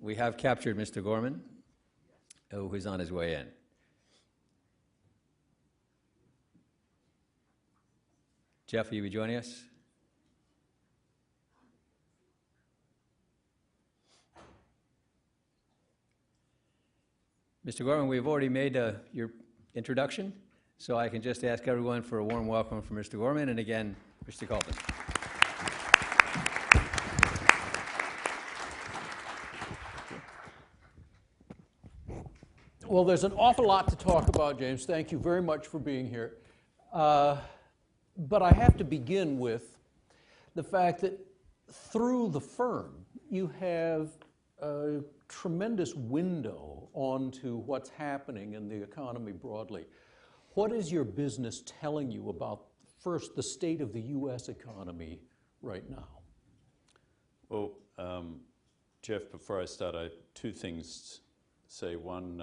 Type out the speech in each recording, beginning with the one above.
we have captured Mr. Gorman, who's on his way in. Geoff, will you be joining us? Mr. Gorman, we've already made your introduction, so I can just ask everyone for a warm welcome for Mr. Gorman, and again, Mr. Colvin. Well, there's an awful lot to talk about, James. Thank you very much for being here. But I have to begin with the fact that through the firm, you have a tremendous window onto what's happening in the economy broadly. What is your business telling you about, first, the state of the U.S. economy right now? Well, Geoff, before I start, I have two things to say. One,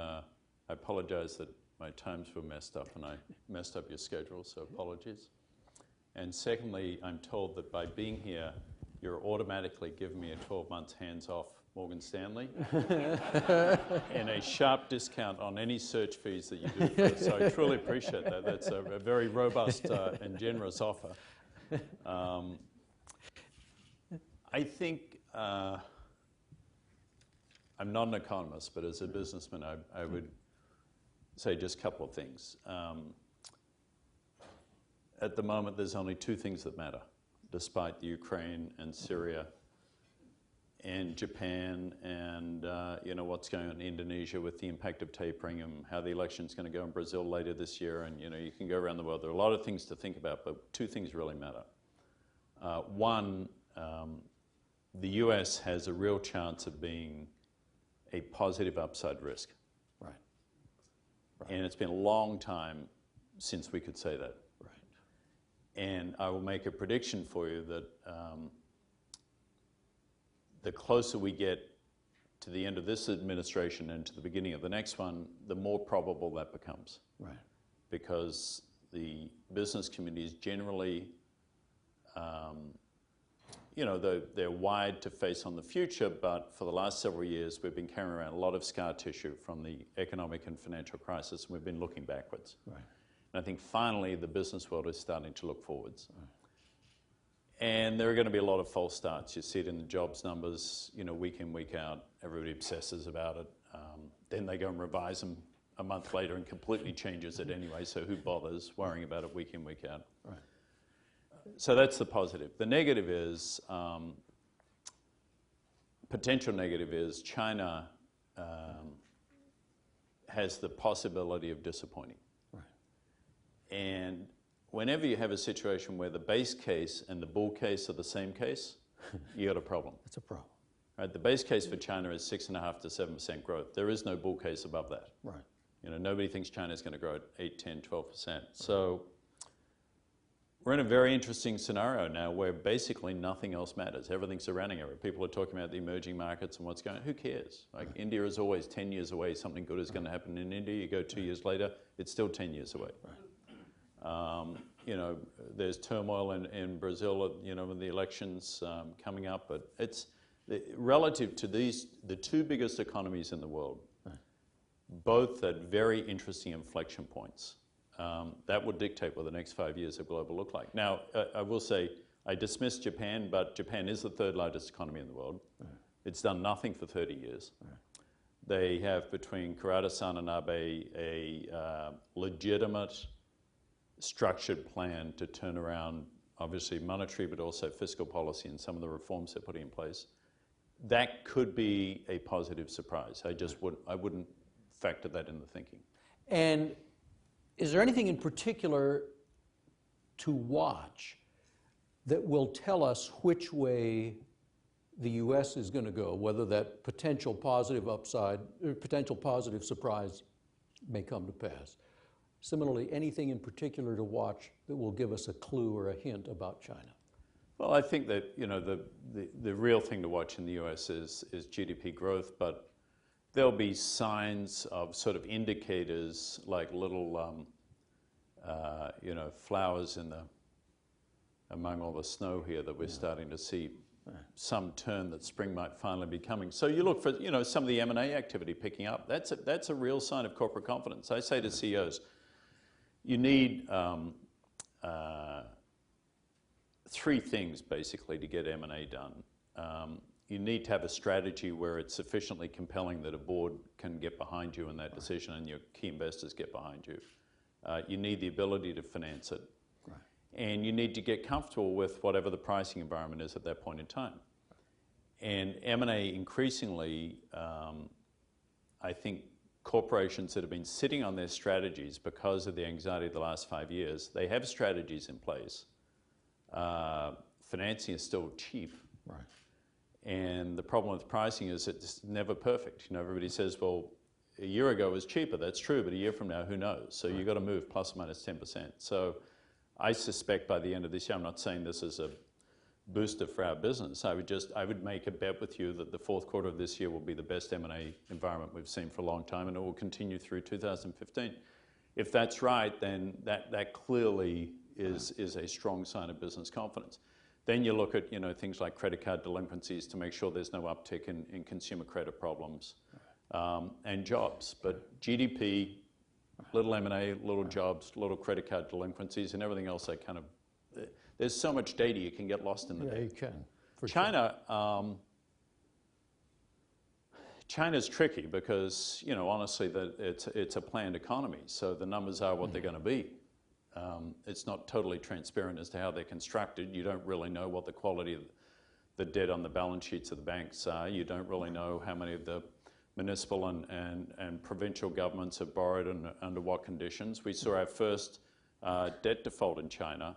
I apologize that my times were messed up and I messed up your schedule, so apologies. And secondly, I'm told that by being here, you're automatically giving me a 12 months hands-off Morgan Stanley and a sharp discount on any search fees that you do for us. So I truly appreciate that. That's a very robust and generous offer. I think I'm not an economist, but as a businessman, I would say just a couple of things. At the moment, there's only two things that matter, despite the Ukraine and Syria and Japan and what's going on in Indonesia with the impact of tapering and how the election's going to go in Brazil later this year. And you can go around the world. There are a lot of things to think about, but two things really matter. One, the US has a real chance of being a positive upside risk. Right. And it's been a long time since we could say that. Right. And I will make a prediction for you that the closer we get to the end of this administration and to the beginning of the next one, the more probable that becomes. Right. Because the business community is generally, they're wide to face on the future, but for the last several years, we've been carrying around a lot of scar tissue from the economic and financial crisis, and we've been looking backwards. Right. And I think finally the business world is starting to look forwards. Right. And there are going to be a lot of false starts. You see it in the jobs numbers, week in, week out. Everybody obsesses about it. Then they go and revise them a month later and completely changes it anyway, so who bothers worrying about it week in, week out? Right. So that's the positive. The negative is, potential negative is China has the possibility of disappointing. Right. And whenever you have a situation where the base case and the bull case are the same case, you got a problem. That's a problem. Right? The base case for China is 6.5% to 7% growth. There is no bull case above that. Right. Nobody thinks China is going to grow at 8, 10, 12%. So we're in a very interesting scenario now where basically nothing else matters. Everything's surrounding it. People are talking about the emerging markets and what's going on. Who cares? Like right. India is always 10 years away. Something good is going to happen in India. You go 2 years later, it's still 10 years away. Right. There's turmoil in Brazil, with the elections coming up, but it's relative to the two biggest economies in the world, right. Both at very interesting inflection points. That would dictate what the next 5 years of global look like. Now, I will say, I dismiss Japan, but Japan is the third largest economy in the world. Right. It's done nothing for 30 years. Right. They have, between Kurata-san and Abe, a legitimate structured plan to turn around, obviously monetary, but also fiscal policy and some of the reforms they're putting in place. That could be a positive surprise. I wouldn't factor that in the thinking. And is there anything in particular to watch that will tell us which way the U.S. is going to go, whether that potential positive upside or potential positive surprise may come to pass? Similarly, anything in particular to watch that will give us a clue or a hint about China? Well, I think that the real thing to watch in the U.S. is GDP growth, but there'll be signs of sort of indicators like little flowers among all the snow here that we're starting to see some turn that spring might finally be coming. So you look for, some of the M&A activity picking up. That's a real sign of corporate confidence. I say to CEOs, you need three things basically to get M&A done. You need to have a strategy where it's sufficiently compelling that a board can get behind you in that decision and your key investors get behind you. You need the ability to finance it. Right. And you need to get comfortable with whatever the pricing environment is at that point in time. And M&A increasingly, I think corporations that have been sitting on their strategies because of the anxiety of the last 5 years, they have strategies in place. Financing is still cheap. Right. And the problem with pricing is it's never perfect. Everybody says, well, a year ago it was cheaper. That's true, but a year from now, who knows? So you've got to move plus or minus 10%. So I suspect by the end of this year, I'm not saying this is a booster for our business. I would make a bet with you that the fourth quarter of this year will be the best M&A environment we've seen for a long time, and it will continue through 2015. If that's right, then that clearly is a strong sign of business confidence. Then you look at things like credit card delinquencies to make sure there's no uptick in consumer credit problems, and jobs. But GDP, little M&A, little jobs, little credit card delinquencies, and everything else. There's so much data you can get lost in the data. Yeah, you can. For China, sure. China's tricky because honestly, it's a planned economy, so the numbers are what they're going to be. It's not totally transparent as to how they're constructed. You don't really know what the quality of the debt on the balance sheets of the banks are. You don't really know how many of the municipal and provincial governments have borrowed and under what conditions. We saw our first debt default in China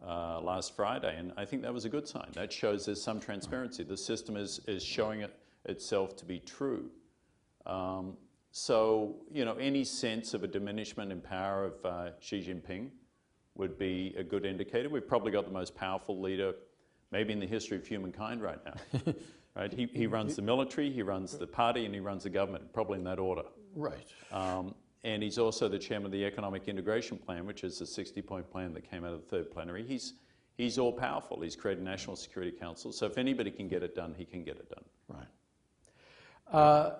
last Friday, and I think that was a good sign. That shows there's some transparency. The system is showing itself to be true. So, any sense of a diminishment in power of Xi Jinping would be a good indicator. We've probably got the most powerful leader maybe in the history of humankind right now. Right? He runs the military, he runs the party, and he runs the government, probably in that order. Right. And he's also the chairman of the Economic Integration Plan, which is the 60-point plan that came out of the third plenary. He's all powerful. He's created a National Security Council. So if anybody can get it done, he can get it done. Right.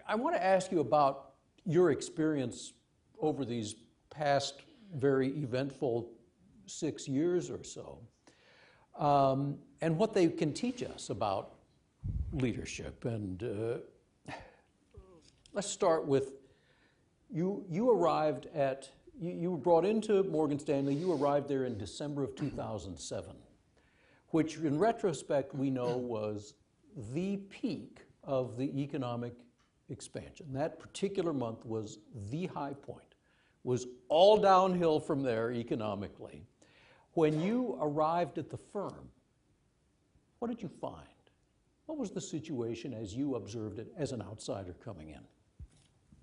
I want to ask you about your experience over these past very eventful 6 years or so, and what they can teach us about leadership. And let's start with you arrived at, you were brought into Morgan Stanley, you arrived there in December of 2007, which in retrospect we know was the peak of the economic expansion. That particular month was the high point, was all downhill from there economically. When you arrived at the firm, what did you find? What was the situation as you observed it as an outsider coming in?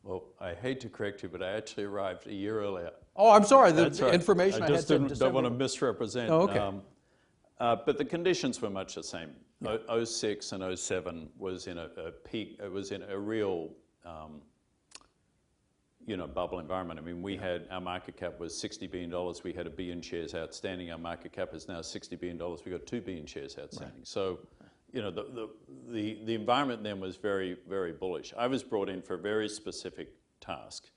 Well, I hate to correct you, but I actually arrived a year earlier. Oh, I'm sorry, the That's right. information I just had said don't want to misrepresent. Oh, okay. But the conditions were much the same. 06 and 07 was in a peak, it was in a real bubble environment. I mean, our market cap was $60 billion. We had 1 billion shares outstanding. Our market cap is now $60 billion. We got 2 billion shares outstanding. Right. So, the environment then was very, very bullish. I was brought in for a very specific task,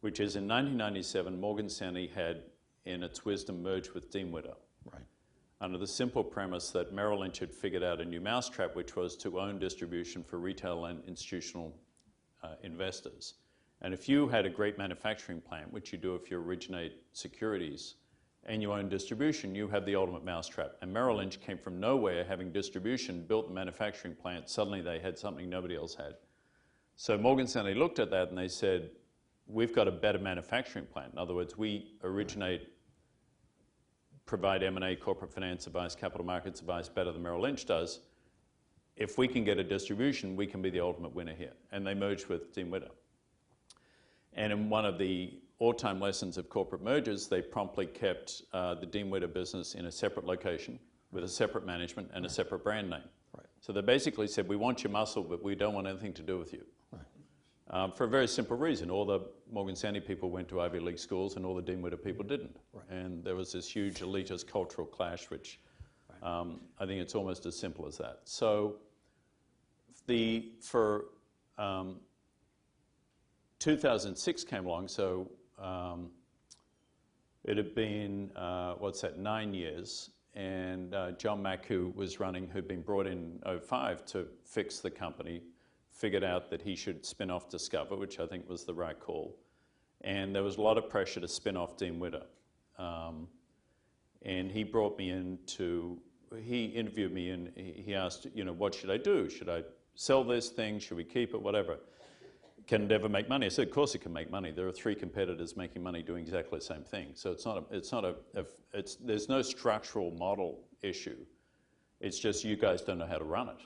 which is in 1997, Morgan Stanley had, in its wisdom, merged with Dean Witter. Right. Under the simple premise that Merrill Lynch had figured out a new mousetrap, which was to own distribution for retail and institutional investors. And if you had a great manufacturing plant, which you do if you originate securities, and you own distribution, you have the ultimate mousetrap. And Merrill Lynch came from nowhere, having distribution, built the manufacturing plant. Suddenly they had something nobody else had. So Morgan Stanley looked at that and they said, we've got a better manufacturing plant. In other words, we originate, provide M&A, corporate finance advice, capital markets advice better than Merrill Lynch does. If we can get a distribution, we can be the ultimate winner here. And they merged with Dean Witter. And in one of the all-time lessons of corporate mergers, they promptly kept the Dean Witter business in a separate location with a separate management and a separate brand name. Right. So they basically said, we want your muscle, but we don't want anything to do with you. Right. For a very simple reason. All the Morgan Stanley people went to Ivy League schools and all the Dean Witter people didn't. Right. And there was this huge elitist cultural clash, which I think it's almost as simple as that. So 2006 came along, so it had been, 9 years, and John Mack, who'd been brought in 2005 to fix the company, figured out that he should spin off Discover, which I think was the right call. And there was a lot of pressure to spin off Dean Witter. And he brought me in he interviewed me and he asked, what should I do? Should I sell this thing? Should we keep it? Whatever. Can it ever make money? I said, of course it can make money. There are 3 competitors making money doing exactly the same thing. So there's no structural model issue. It's just you guys don't know how to run it.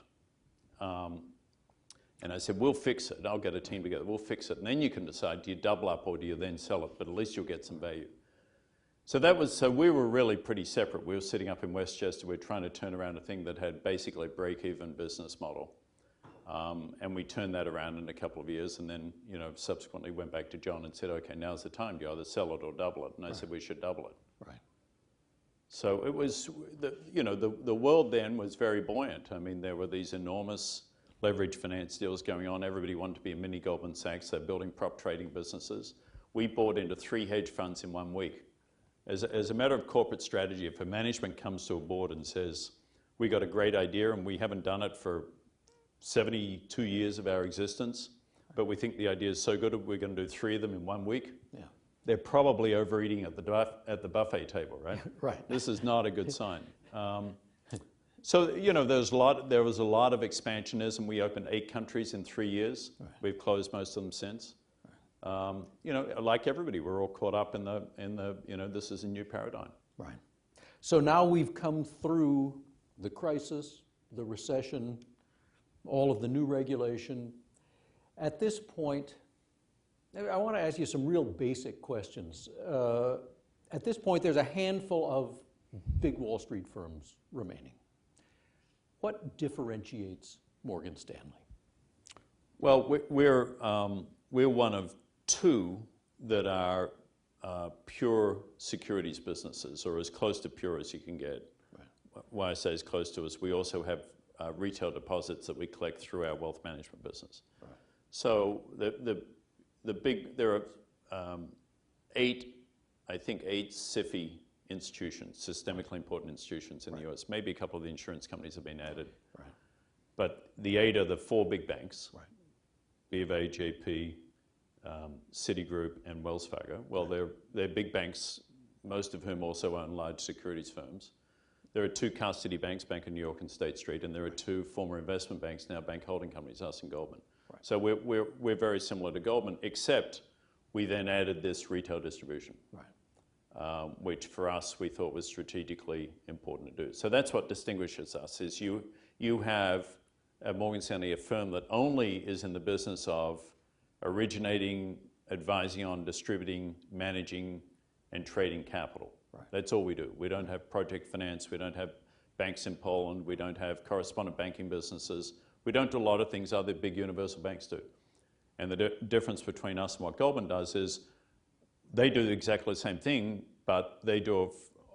And I said, we'll fix it. I'll get a team together. We'll fix it. And then you can decide, do you double up or do you then sell it? But at least you'll get some value. So we were really pretty separate. We were sitting up in Westchester. We were trying to turn around a thing that had basically a break-even business model. And we turned that around in a couple of years and then, subsequently went back to John and said, okay, now's the time. Do you either sell it or double it? And I said, we should double it. Right. So it was, the world then was very buoyant. I mean, there were these enormous leverage finance deals going on. Everybody wanted to be a mini Goldman Sachs. They're building prop trading businesses. We bought into 3 hedge funds in 1 week. As a matter of corporate strategy, if a management comes to a board and says, we got a great idea and we haven't done it for 72 years of our existence, but we think the idea is so good we're going to do 3 of them in 1 week, Yeah. they're probably overeating at the buffet table, right? Right. This is not a good sign. So, there was a lot of expansionism. We opened 8 countries in 3 years. Right. We've closed most of them since. Right. Like everybody, we're all caught up in the this is a new paradigm. Right. So now we've come through the crisis, the recession, all of the new regulation. At this point, I want to ask you some real basic questions. At this point, there's a handful of big Wall Street firms remaining. What differentiates Morgan Stanley? Well, we're one of 2 that are pure securities businesses, or as close to pure as you can get. Right. Why I say as close to is we also have retail deposits that we collect through our wealth management business. Right. So there are 8 SIFI institutions, systemically important institutions in the US. Maybe a couple of the insurance companies have been added. Right. But the 8 are the 4 big banks, right. B of A, JP, Citigroup, and Wells Fargo. Well, they're big banks, most of whom also own large securities firms. There are 2 custody banks, Bank of New York and State Street, and there are 2 former investment banks, now bank holding companies, us and Goldman. Right. So we're very similar to Goldman, except we then added this retail distribution. Right. Which for us we thought was strategically important to do. So that's what distinguishes us, is you have at Morgan Stanley a firm that only is in the business of originating, advising on, distributing, managing, and trading capital. Right. That's all we do. We don't have project finance, we don't have banks in Poland, we don't have correspondent banking businesses. We don't do a lot of things other big universal banks do. And the difference between us and what Goldman does is they do exactly the same thing, but they do it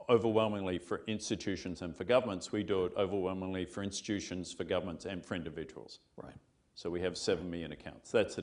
overwhelmingly for institutions and for governments. We do it overwhelmingly for institutions, for governments, and for individuals. Right. So we have 7 million accounts. That's the